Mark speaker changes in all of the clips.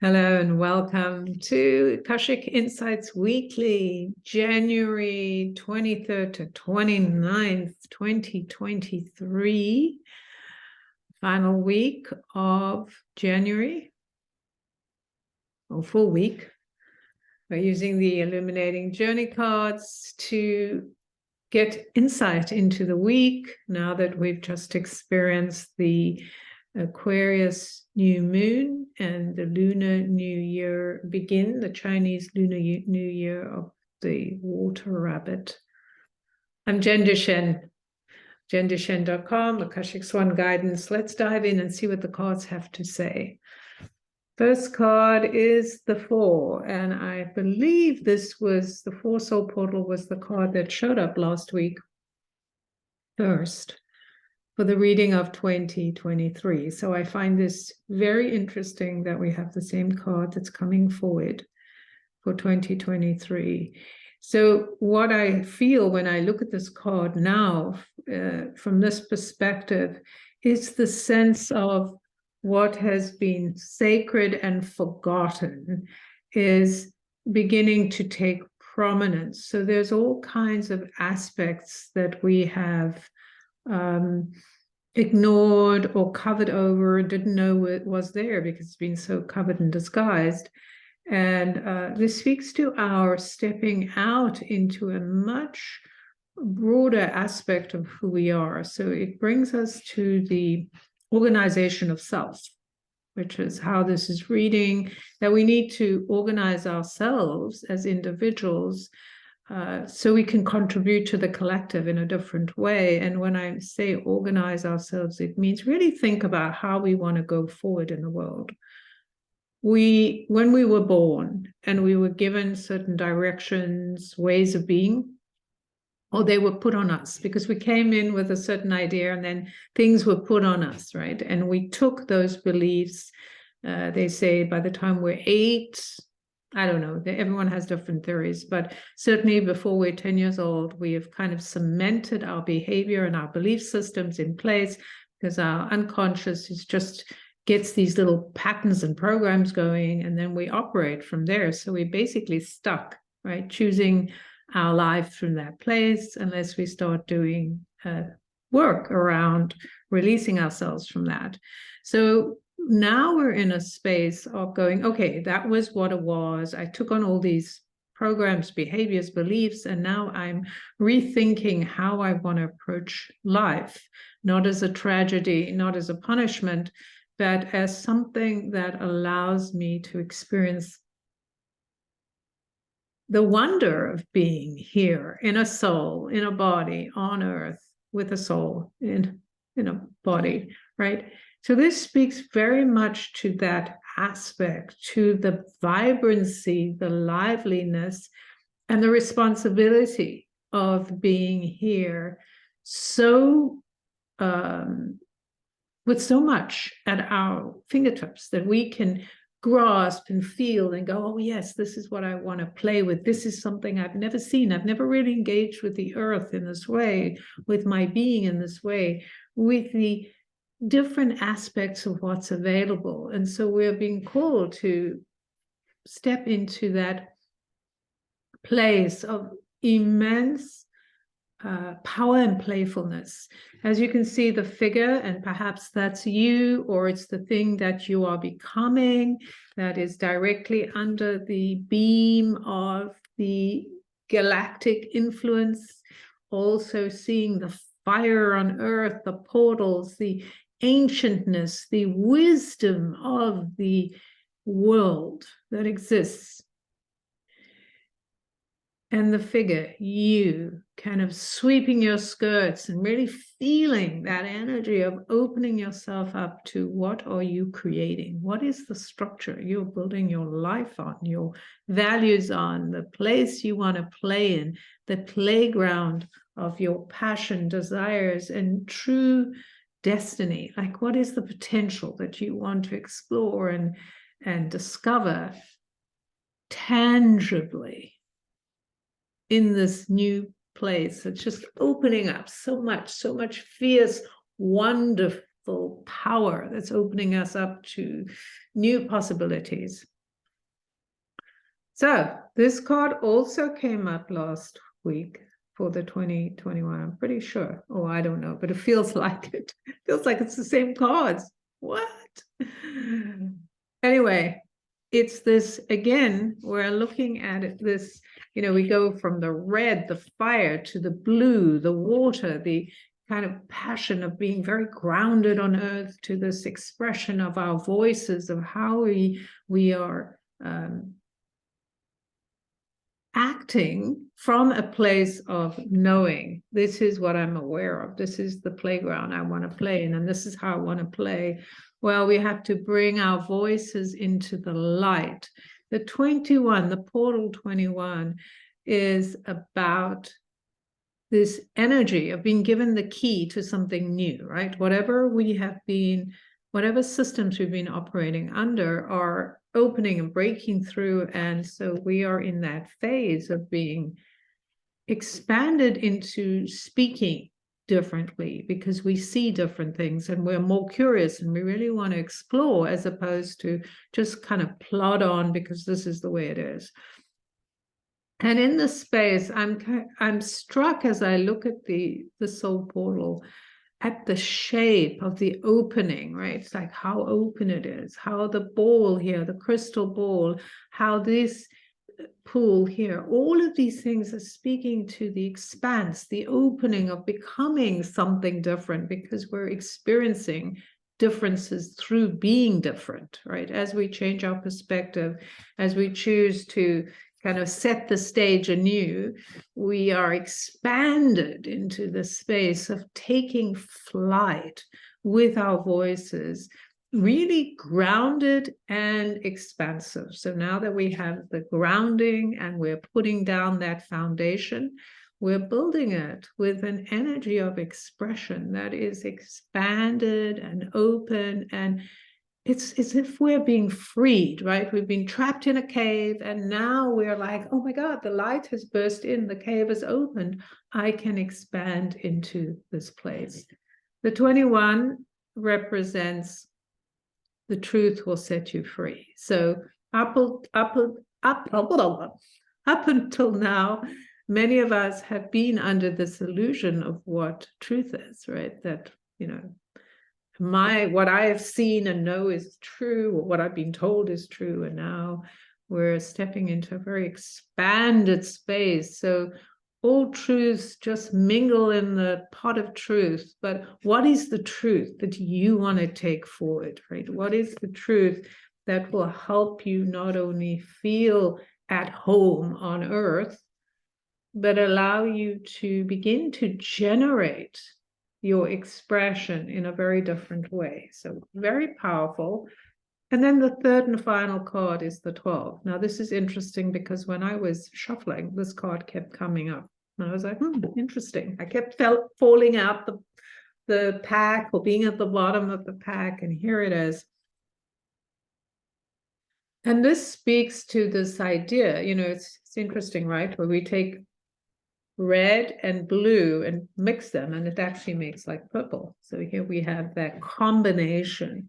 Speaker 1: Hello and welcome to Akashic Insights Weekly, January 23rd to 29th, 2023. Final week of January, or full week. We're using the Illuminating Journey Cards to get insight into the week now that we've just experienced the Aquarius new moon and the Lunar New Year begin, the Chinese Lunar New Year of the water rabbit. I'm Jen Duchenne, jendushen.com, Akashic Swan Guidance. Let's dive in and see what the cards have to say. First card is the Four, and I believe this was the Four Soul Portal was the card that showed up last week first for the reading of 2023. So I find this very interesting that we have the same card that's coming forward for 2023. So what I feel when I look at this card now, from this perspective, is the sense of what has been sacred and forgotten is beginning to take prominence. So there's all kinds of aspects that we have ignored or covered over, didn't know it was there because it's been so covered and disguised. And this speaks to our stepping out into a much broader aspect of who we are. So it brings us to the organization of self, which is how this is reading, that we need to organize ourselves as individuals so we can contribute to the collective in a different way. And when I say organize ourselves, it means really think about how we want to go forward in the world. When we were born and we were given certain directions, ways of being, or they were put on us because we came in with a certain idea and then things were put on us, right? And we took those beliefs. They say by the time we're 8, I don't know, everyone has different theories, but certainly before we're 10 years old, we have kind of cemented our behavior and our belief systems in place because our unconscious is just gets these little patterns and programs going, and then we operate from there. So we're basically stuck, right? Choosing our life from that place unless we start doing work around releasing ourselves from that. So now we're in a space of going, okay, that was what it was. I took on all these programs, behaviors, beliefs, and now I'm rethinking how I want to approach life, not as a tragedy, not as a punishment, but as something that allows me to experience the wonder of being here in a soul, in a body, on earth, with a soul, in a body, right? So this speaks very much to that aspect, to the vibrancy, the liveliness, and the responsibility of being here so with so much at our fingertips that we can grasp and feel and go, oh yes, this is what I want to play with. This is something I've never seen. I've never really engaged with the earth in this way, with my being in this way, with the different aspects of what's available. And so we're being called to step into that place of immense power and playfulness. As you can see the figure, and perhaps that's you, or it's the thing that you are becoming that is directly under the beam of the galactic influence. Also seeing the fire on earth, the portals, the ancientness, the wisdom of the world that exists. And the figure, you, kind of sweeping your skirts and really feeling that energy of opening yourself up to what are you creating? What is the structure you're building your life on, your values on, the place you want to play in, the playground of your passion, desires, and true destiny? Like, what is the potential that you want to explore and discover tangibly in this new place? It's just opening up so much fierce, wonderful full power that's opening us up to new possibilities. So this card also came up last week for the 2021, I'm pretty sure. Oh, I don't know, but it feels like it. It feels like it's the same cards. What? Anyway, it's this, again, we're looking at it, this, we go from the red, the fire, to the blue, the water, the kind of passion of being very grounded on earth, to this expression of our voices, of how we are acting from a place of knowing, this is what I'm aware of, this is the playground I want to play in, and this is how I want to play. Well, we have to bring our voices into the light. The 21, the portal 21, is about this energy of being given the key to something new, right? Whatever systems we've been operating under are opening and breaking through. And so we are in that phase of being expanded into speaking differently, because we see different things and we're more curious and we really want to explore, as opposed to just kind of plod on because this is the way it is. And in this space, I'm struck as I look at the soul portal, at the shape of the opening, right? It's like how open it is, how the ball here, the crystal ball, how this pool here, all of these things are speaking to the expanse, the opening of becoming something different, because we're experiencing differences through being different, right? As we change our perspective, as we choose to kind of set the stage anew, we are expanded into the space of taking flight with our voices, really grounded and expansive. So now that we have the grounding and we're putting down that foundation, we're building it with an energy of expression that is expanded and open, and it's as if we're being freed, right? We've been trapped in a cave, and now we're like, oh my God, the light has burst in, the cave has opened. I can expand into this place. The 21 represents the truth will set you free. So up until now, many of us have been under this illusion of what truth is, right? That, what I have seen and know is true, or what I've been told is true. And now we're stepping into a very expanded space. So all truths just mingle in the pot of truth. But what is the truth that you want to take forward, right? What is the truth that will help you not only feel at home on earth, but allow you to begin to generate your expression in a very different way? So very powerful. And then the third and final card is the 12. Now, this is interesting because when I was shuffling, this card kept coming up. And I was like, interesting. I kept falling out the pack, or being at the bottom of the pack. And here it is. And this speaks to this idea, it's interesting, right? Where we take red and blue and mix them, and it actually makes like purple. So here we have that combination.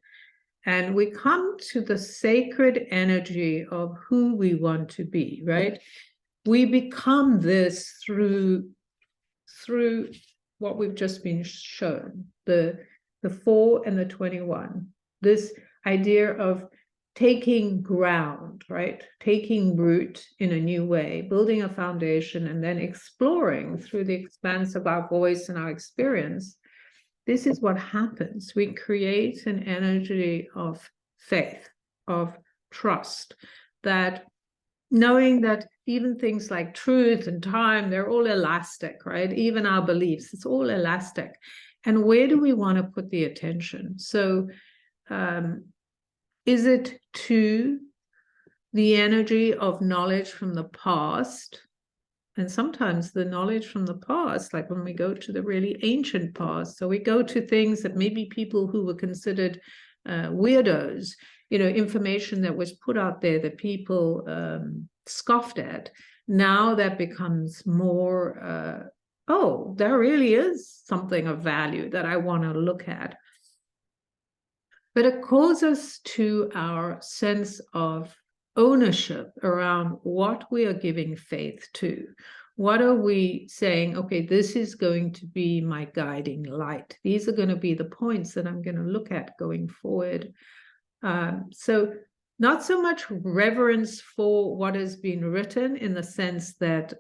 Speaker 1: And we come to the sacred energy of who we want to be, right? We become this through what we've just been shown, the 4 and the 21. This idea of taking ground, right? Taking root in a new way, building a foundation, and then exploring through the expanse of our voice and our experience. This is what happens. We create an energy of faith, of trust, that knowing that even things like truth and time, they're all elastic, right? Even our beliefs, it's all elastic. And where do we want to put the attention? So is it to the energy of knowledge from the past? And sometimes the knowledge from the past, like when we go to the really ancient past, so we go to things that maybe people who were considered weirdos, information that was put out there that people scoffed at. Now that becomes more, oh, there really is something of value that I want to look at. But it calls us to our sense of ownership around what we are giving faith to. What are we saying? Okay, this is going to be my guiding light. These are going to be the points that I'm going to look at going forward. So not so much reverence for what has been written, in the sense that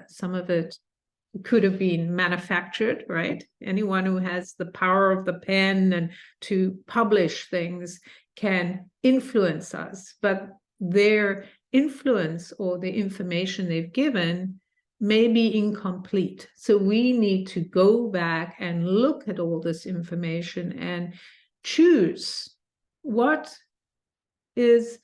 Speaker 1: some of it could have been manufactured, right? Anyone who has the power of the pen and to publish things can influence us, but their influence or the information they've given may be incomplete. So we need to go back and look at all this information and choose what is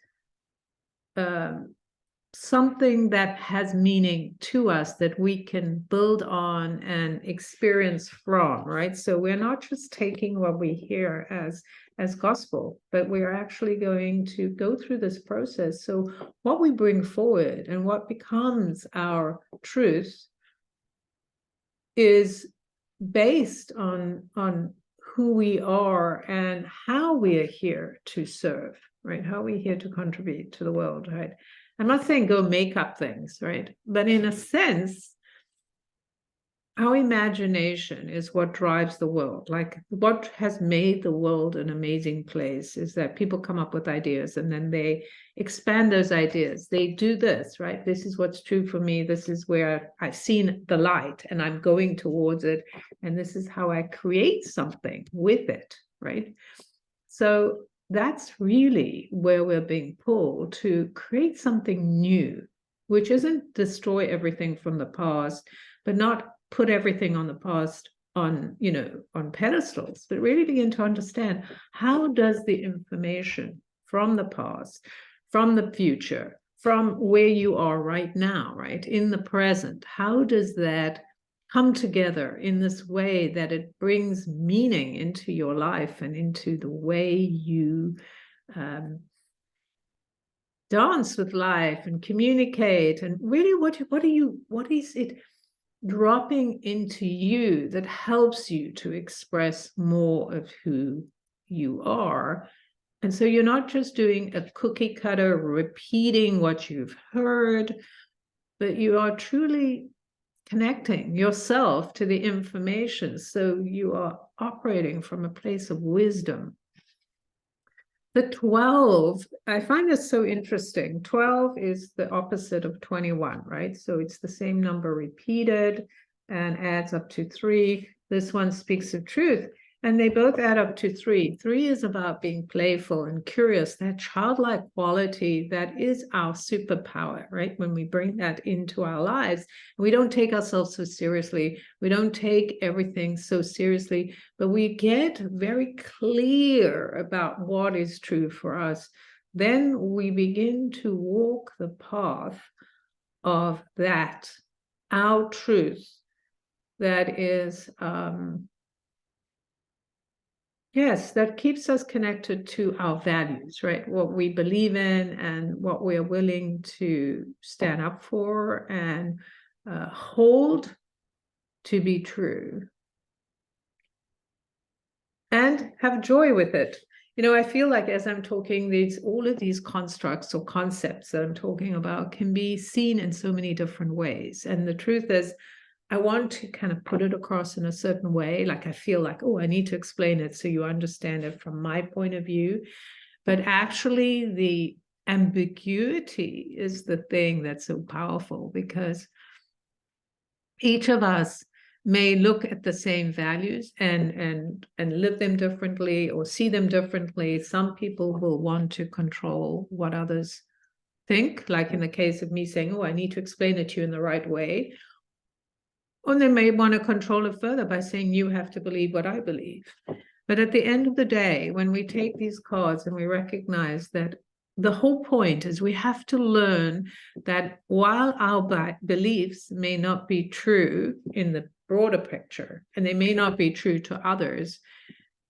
Speaker 1: something that has meaning to us, that we can build on and experience from, right? So we're not just taking what we hear as gospel, but we're actually going to go through this process. So what we bring forward and what becomes our truth is based on who we are and how we are here to serve, right? How we're here to contribute to the world, right? I'm not saying go make up things, right? But in a sense, our imagination is what drives the world. Like, what has made the world an amazing place is that people come up with ideas and then they expand those ideas. They do this, right? This is what's true for me. This is where I've seen the light and I'm going towards it. And this is how I create something with it, right? So that's really where we're being pulled to create something new, which isn't destroy everything from the past, but not put everything on the past on pedestals, but really begin to understand, how does the information from the past, from the future, from where you are right now, right, in the present, how does that come together in this way that it brings meaning into your life and into the way you dance with life and communicate, and really what is it dropping into you that helps you to express more of who you are. And so you're not just doing a cookie cutter, repeating what you've heard, but you are truly connecting yourself to the information. So you are operating from a place of wisdom. The 12, I find this so interesting. 12 is the opposite of 21, right? So it's the same number repeated and adds up to 3. This one speaks of truth, and they both add up to 3. 3 is about being playful and curious, that childlike quality that is our superpower, right? When we bring that into our lives, we don't take ourselves so seriously. We don't take everything so seriously, but we get very clear about what is true for us. Then we begin to walk the path of that, our truth, that is yes, that keeps us connected to our values, right? What we believe in and what we are willing to stand up for and hold to be true. And have joy with it. I feel like as I'm talking, all of these constructs or concepts that I'm talking about can be seen in so many different ways. And the truth is, I want to kind of put it across in a certain way. Like, I feel like, oh, I need to explain it so you understand it from my point of view. But actually, the ambiguity is the thing that's so powerful, because each of us may look at the same values and live them differently or see them differently. Some people will want to control what others think, like in the case of me saying, oh, I need to explain it to you in the right way. Or they may want to control it further by saying, you have to believe what I believe. But at the end of the day, when we take these cards and we recognize that the whole point is we have to learn that while our beliefs may not be true in the broader picture, and they may not be true to others,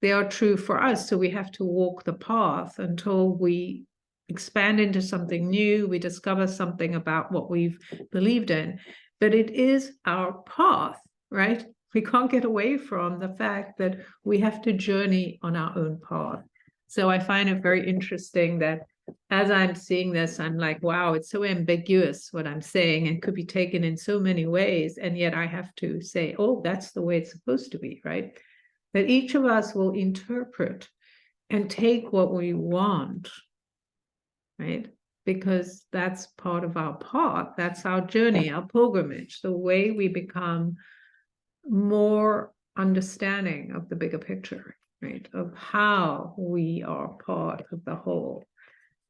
Speaker 1: they are true for us. So we have to walk the path until we expand into something new, we discover something about what we've believed in. But it is our path, right? We can't get away from the fact that we have to journey on our own path. So I find it very interesting that as I'm seeing this, I'm like, wow, it's so ambiguous what I'm saying and could be taken in so many ways. And yet I have to say, oh, that's the way it's supposed to be, right? That each of us will interpret and take what we want, right? Because that's part of our path. That's our journey, our pilgrimage, the way we become more understanding of the bigger picture, right? Of how we are part of the whole.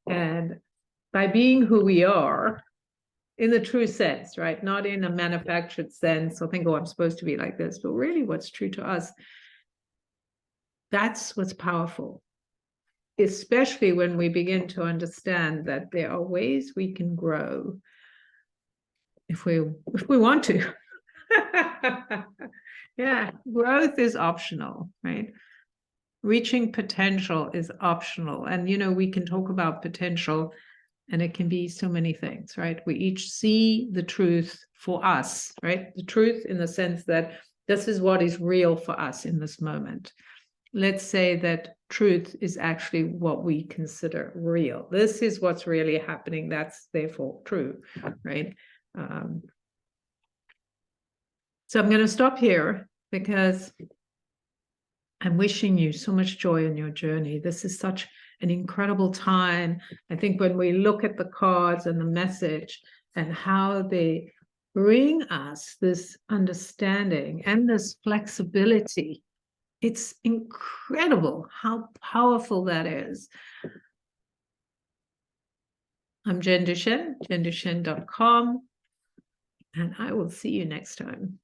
Speaker 1: And by being who we are, in the true sense, right? Not in a manufactured sense, or think, oh, I'm supposed to be like this, but really what's true to us, that's what's powerful. Especially when we begin to understand that there are ways we can grow if we want to. Yeah, growth is optional, right? Reaching potential is optional. And, you know, we can talk about potential and it can be so many things, right? We each see the truth for us, right? The truth in the sense that this is what is real for us in this moment. Let's say that truth is actually what we consider real. This is what's really happening. That's therefore true, right? So I'm going to stop here because I'm wishing you so much joy in your journey. This is such an incredible time. I think when we look at the cards and the message and how they bring us this understanding and this flexibility, it's incredible how powerful that is. I'm Jen Duchenne, jendushen.com, and I will see you next time.